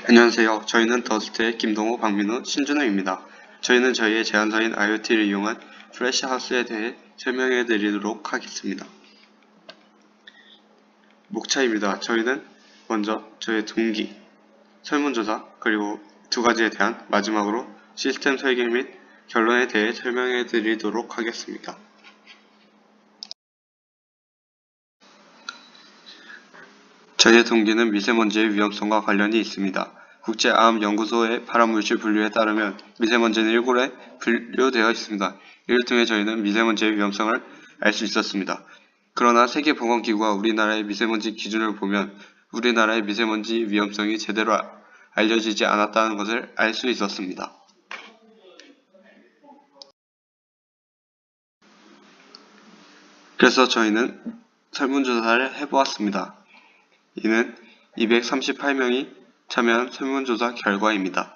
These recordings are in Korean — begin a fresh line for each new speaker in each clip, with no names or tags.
안녕하세요. 저희는 더스트의 김동호, 박민우, 신준호입니다. 저희는 저희의 제안서인 IoT를 이용한 플래시하우스에 대해 설명해 드리도록 하겠습니다. 목차입니다. 저희는 먼저 저희의 동기, 설문조사, 그리고 두 가지에 대한 마지막으로 시스템 설계 및 결론에 대해 설명해 드리도록 하겠습니다. 저희의 동기는 미세먼지의 위험성과 관련이 있습니다. 국제암연구소의 발암물질 분류에 따르면 미세먼지는 1골에 분류되어 있습니다. 이를 통해 저희는 미세먼지의 위험성을 알 수 있었습니다. 그러나 세계보건기구가 우리나라의 미세먼지 기준을 보면 우리나라의 미세먼지 위험성이 제대로 알려지지 않았다는 것을 알 수 있었습니다. 그래서 저희는 설문조사를 해보았습니다. 이는 238명이 참여한 설문조사 결과입니다.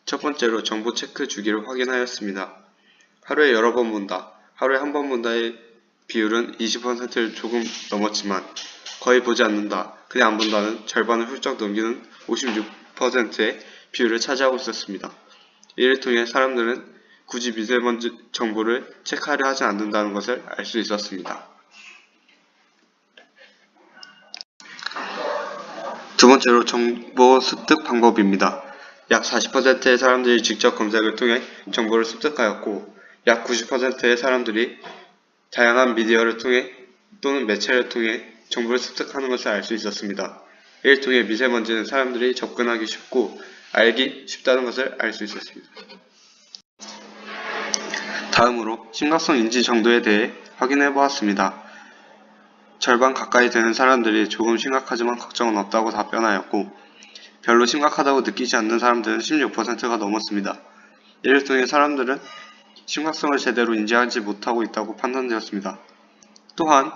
첫 번째로 정보 체크 주기를 확인하였습니다. 하루에 여러 번 문다. 하루에 한 번 문다의 비율은 20%를 조금 넘었지만 거의 보지 않는다. 그냥 안 본다는 절반을 훌쩍 넘기는 56%의 비율을 차지하고 있었습니다. 이를 통해 사람들은 굳이 미세먼지 정보를 체크하려 하지 않는다는 것을 알 수 있었습니다. 두 번째로 정보 습득 방법입니다. 약 40%의 사람들이 직접 검색을 통해 정보를 습득하였고 약 90%의 사람들이 다양한 미디어를 통해 또는 매체를 통해 정보를 습득하는 것을 알 수 있었습니다. 이를 통해 미세먼지는 사람들이 접근하기 쉽고 알기 쉽다는 것을 알 수 있었습니다. 다음으로 심각성 인지 정도에 대해 확인해 보았습니다. 절반 가까이 되는 사람들이 조금 심각하지만 걱정은 없다고 답변하였고 별로 심각하다고 느끼지 않는 사람들은 16%가 넘었습니다. 이를 통해 사람들은 심각성을 제대로 인지하지 못하고 있다고 판단되었습니다. 또한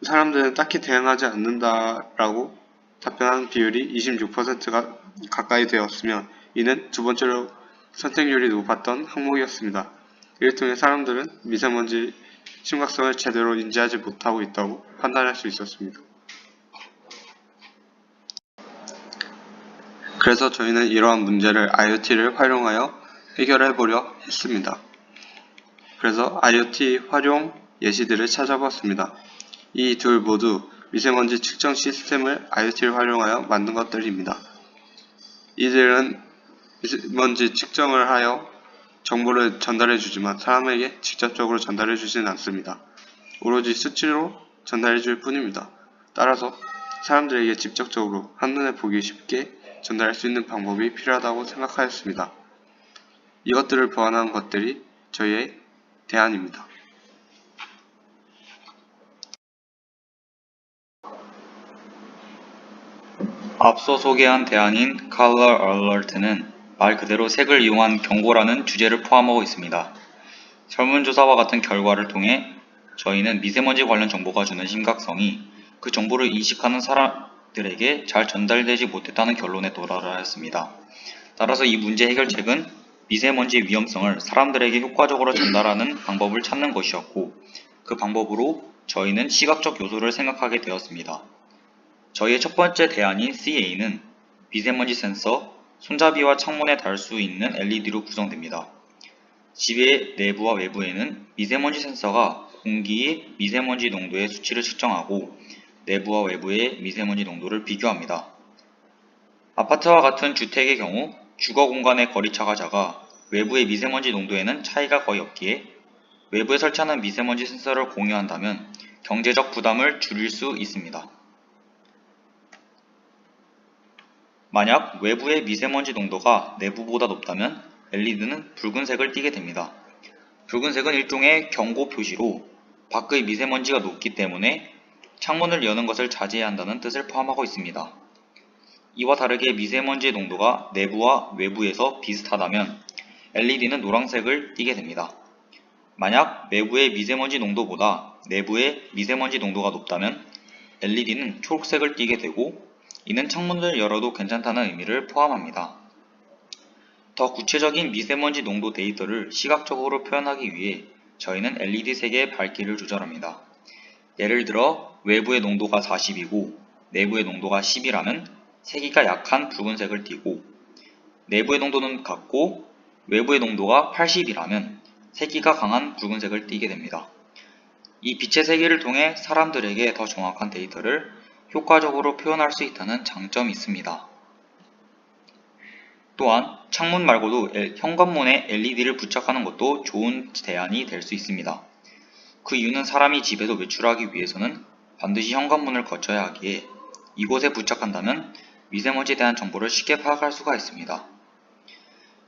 사람들은 딱히 대응하지 않는다라고 답변한 비율이 26%가 가까이 되었으며 이는 두 번째로 선택률이 높았던 항목이었습니다. 이를 통해 사람들은 미세먼지 심각성을 제대로 인지하지 못하고 있다고 판단할 수 있었습니다. 그래서 저희는 이러한 문제를 IoT를 활용하여 해결해 보려 했습니다. 그래서 IoT 활용 예시들을 찾아봤습니다. 이 둘 모두 미세먼지 측정 시스템을 IoT를 활용하여 만든 것들입니다. 이들은 미세먼지 측정을 하여 정보를 전달해 주지만 사람에게 직접적으로 전달해 주지는 않습니다. 오로지 수치로 전달해 줄 뿐입니다. 따라서 사람들에게 직접적으로 한눈에 보기 쉽게 전달할 수 있는 방법이 필요하다고 생각하였습니다. 이것들을 보완한 것들이 저희의 대안입니다.
앞서 소개한 대안인 Color Alert는 말 그대로 색을 이용한 경고라는 주제를 포함하고 있습니다. 설문조사와 같은 결과를 통해 저희는 미세먼지 관련 정보가 주는 심각성이 그 정보를 인식하는 사람들에게 잘 전달되지 못했다는 결론에 도달하였습니다. 따라서 이 문제 해결책은 미세먼지 위험성을 사람들에게 효과적으로 전달하는 방법을 찾는 것이었고 그 방법으로 저희는 시각적 요소를 생각하게 되었습니다. 저희의 첫 번째 대안인 CA는 미세먼지 센서, 손잡이와 창문에 달 수 있는 LED로 구성됩니다. 집의 내부와 외부에는 미세먼지 센서가 공기의 미세먼지 농도의 수치를 측정하고 내부와 외부의 미세먼지 농도를 비교합니다. 아파트와 같은 주택의 경우 주거 공간의 거리차가 작아 외부의 미세먼지 농도에는 차이가 거의 없기에 외부에 설치하는 미세먼지 센서를 공유한다면 경제적 부담을 줄일 수 있습니다. 만약 외부의 미세먼지 농도가 내부보다 높다면 LED는 붉은색을 띠게 됩니다. 붉은색은 일종의 경고 표시로 밖의 미세먼지가 높기 때문에 창문을 여는 것을 자제해야 한다는 뜻을 포함하고 있습니다. 이와 다르게 미세먼지의 농도가 내부와 외부에서 비슷하다면 LED는 노란색을 띠게 됩니다. 만약 외부의 미세먼지 농도보다 내부의 미세먼지 농도가 높다면 LED는 초록색을 띠게 되고 이는 창문을 열어도 괜찮다는 의미를 포함합니다. 더 구체적인 미세먼지 농도 데이터를 시각적으로 표현하기 위해 저희는 LED 색의 밝기를 조절합니다. 예를 들어 외부의 농도가 40이고 내부의 농도가 10이라면 세기가 약한 붉은색을 띠고 내부의 농도는 같고 외부의 농도가 80이라면 세기가 강한 붉은색을 띠게 됩니다. 이 빛의 세기를 통해 사람들에게 더 정확한 데이터를 효과적으로 표현할 수 있다는 장점이 있습니다. 또한 창문 말고도 현관문에 LED를 부착하는 것도 좋은 대안이 될 수 있습니다. 그 이유는 사람이 집에서 외출하기 위해서는 반드시 현관문을 거쳐야 하기에 이곳에 부착한다면 미세먼지에 대한 정보를 쉽게 파악할 수가 있습니다.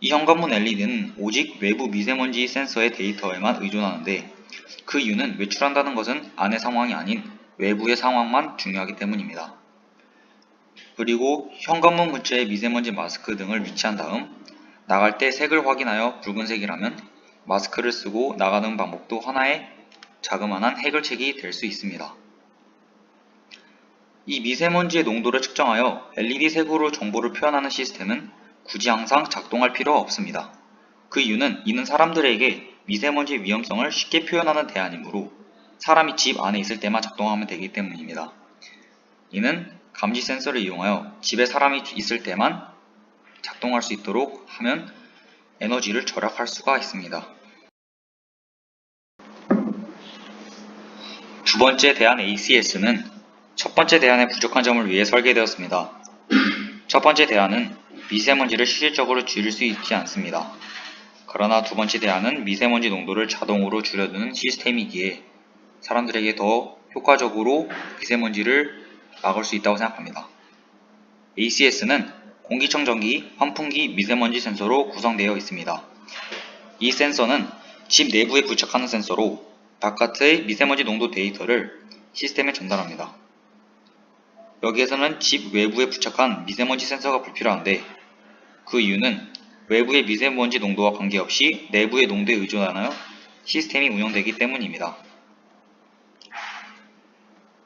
이 현관문 LED는 오직 외부 미세먼지 센서의 데이터에만 의존하는데 그 이유는 외출한다는 것은 안의 상황이 아닌 외부의 상황만 중요하기 때문입니다. 그리고 현관문 근처에 미세먼지 마스크 등을 위치한 다음 나갈 때 색을 확인하여 붉은색이라면 마스크를 쓰고 나가는 방법도 하나의 자그마한 해결책이 될 수 있습니다. 이 미세먼지의 농도를 측정하여 LED 색으로 정보를 표현하는 시스템은 굳이 항상 작동할 필요가 없습니다. 그 이유는 이는 사람들에게 미세먼지 위험성을 쉽게 표현하는 대안이므로 사람이 집 안에 있을 때만 작동하면 되기 때문입니다. 이는 감지 센서를 이용하여 집에 사람이 있을 때만 작동할 수 있도록 하면 에너지를 절약할 수가 있습니다. 두 번째 대안 ACS는 첫 번째 대안의 부족한 점을 위해 설계되었습니다. 첫 번째 대안은 미세먼지를 실질적으로 줄일 수 있지 않습니다. 그러나 두 번째 대안은 미세먼지 농도를 자동으로 줄여두는 시스템이기에 사람들에게 더 효과적으로 미세먼지를 막을 수 있다고 생각합니다. ACS는 공기청정기, 환풍기, 미세먼지 센서로 구성되어 있습니다. 이 센서는 집 내부에 부착하는 센서로 바깥의 미세먼지 농도 데이터를 시스템에 전달합니다. 여기에서는 집 외부에 부착한 미세먼지 센서가 불필요한데 그 이유는 외부의 미세먼지 농도와 관계없이 내부의 농도에 의존하여 시스템이 운영되기 때문입니다.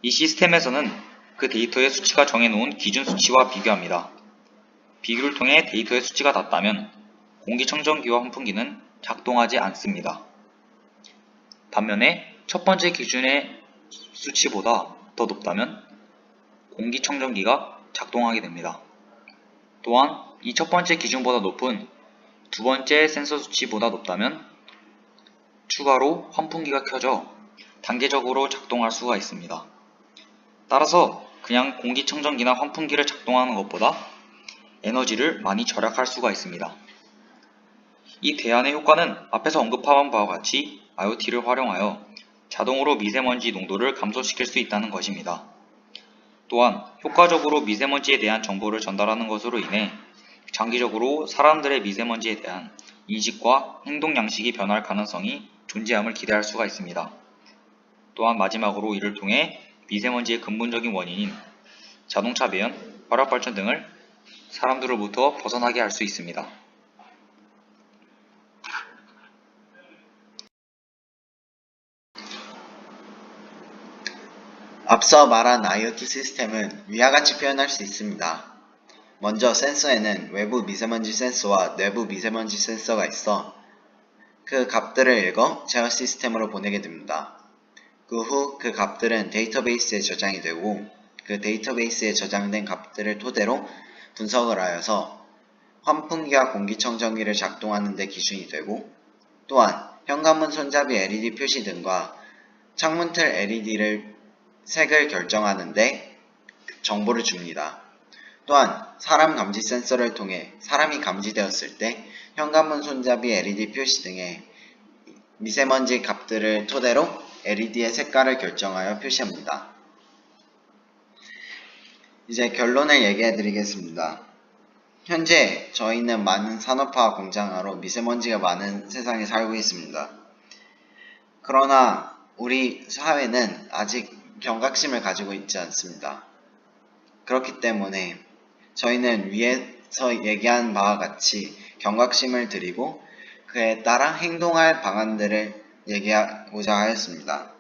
이 시스템에서는 그 데이터의 수치가 정해놓은 기준 수치와 비교합니다. 비교를 통해 데이터의 수치가 낮다면 공기청정기와 환풍기는 작동하지 않습니다. 반면에 첫 번째 기준의 수치보다 더 높다면 공기청정기가 작동하게 됩니다. 또한 이 첫 번째 기준보다 높은 두 번째 센서 수치보다 높다면 추가로 환풍기가 켜져 단계적으로 작동할 수가 있습니다. 따라서 그냥 공기청정기나 환풍기를 작동하는 것보다 에너지를 많이 절약할 수가 있습니다. 이 대안의 효과는 앞에서 언급한 바와 같이 IoT를 활용하여 자동으로 미세먼지 농도를 감소시킬 수 있다는 것입니다. 또한 효과적으로 미세먼지에 대한 정보를 전달하는 것으로 인해 장기적으로 사람들의 미세먼지에 대한 인식과 행동 양식이 변할 가능성이 존재함을 기대할 수가 있습니다. 또한 마지막으로 이를 통해 미세먼지의 근본적인 원인인 자동차 배연, 화력발전 등을 사람들로부터 벗어나게 할 수 있습니다.
앞서 말한 IoT 시스템은 위와 같이 표현할 수 있습니다. 먼저 센서에는 외부 미세먼지 센서와 내부 미세먼지 센서가 있어 그 값들을 읽어 제어 시스템으로 보내게 됩니다. 그 후 그 값들은 데이터베이스에 저장이 되고 그 데이터베이스에 저장된 값들을 토대로 분석을 하여서 환풍기와 공기청정기를 작동하는 데 기준이 되고 또한 현관문 손잡이 LED 표시 등과 창문틀 LED를 색을 결정하는 데 정보를 줍니다. 또한 사람 감지 센서를 통해 사람이 감지되었을 때 현관문 손잡이 LED 표시 등의 미세먼지 값들을 토대로 LED의 색깔을 결정하여 표시합니다. 이제 결론을 얘기해 드리겠습니다. 현재 저희는 많은 산업화 공장으로 미세먼지가 많은 세상에 살고 있습니다. 그러나 우리 사회는 아직 경각심을 가지고 있지 않습니다. 그렇기 때문에 저희는 위에서 얘기한 바와 같이 경각심을 드리고 그에 따라 행동할 방안들을 얘기하고자 하였습니다.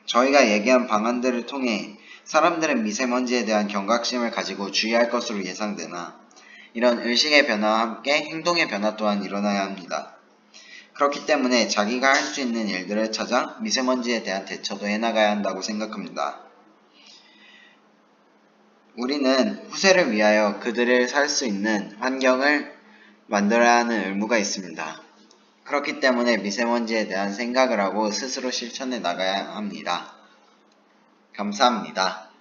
저희가 얘기한 방안들을 통해 사람들은 미세먼지에 대한 경각심을 가지고 주의할 것으로 예상되나 이런 의식의 변화와 함께 행동의 변화 또한 일어나야 합니다. 그렇기 때문에 자기가 할 수 있는 일들을 찾아 미세먼지에 대한 대처도 해나가야 한다고 생각합니다. 우리는 후세를 위하여 그들을 살 수 있는 환경을 만들어야 하는 의무가 있습니다. 그렇기 때문에 미세먼지에 대한 생각을 하고 스스로 실천해 나가야 합니다. 감사합니다.